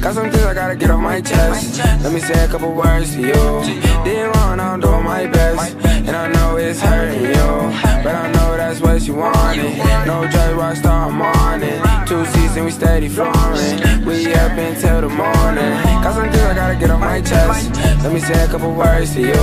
Got some things I gotta get off my chest. Let me say a couple words to you. Did wrong, I'm doing my best, and I know it's hurting you, but I know that's what you wanted. No judge, rockstar, I'm on it. 2 seats and we steady flooring. We up until the morning. Got some things I gotta get off my chest. Let me say a couple words to you.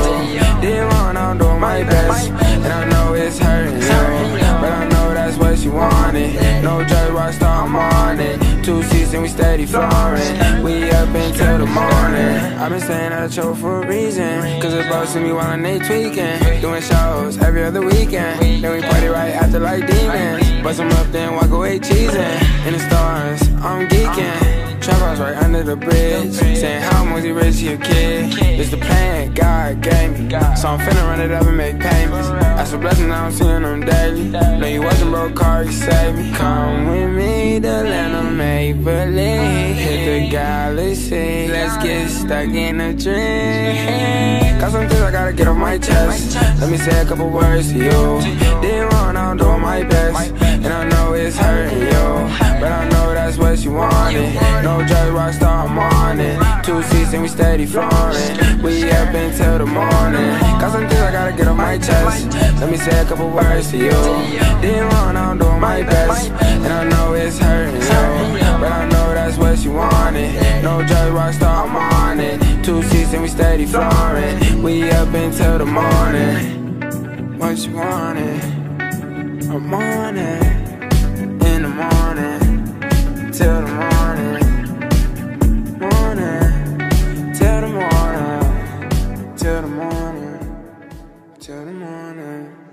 Did wrong, I'm doing my best, and I know it's hurting you, but I know that's what you wanted. No judge, rockstar, I'm on it. 2 seats and we steady flooring. We up until the morning. I've been staying out of trouble for a reason, cause it's busting me while I'm they tweaking. Doing shows every other weekend, then we party right after like demons. Bust them up then walk away cheesing. In the stars, I'm geeking. Trap house right under the bridge, saying how much he rich, he a kid. It's the plan God gave me, so I'm finna run it up and make payments. That's a blessing, I don't see them daily. Know you wasn't broke, car, you saved me. Come with me, the land of make-believe. Hit the galaxy, let's get stuck in a dream. Got some things I gotta get off my chest. Let me say a couple words to you. Did wrong, I'm doing my best, and I know it's hurting you, but I know that's what you wanted. No judge, rockstar, I'm on it. 2 seats and we steady flooring. We up until the morning. Got some things I gotta get off my chest. Let me say a couple words to you. Did wrong, I'm doing my best, and I know it's hurting you, but I know that's what you wanted. No judge, rockstar, I'm on it. 2 seats and we steady flooring. We up until the morning. What you wanted, I'm on it. In the morning, till the morning. Till the morning, till the morning, till the morning.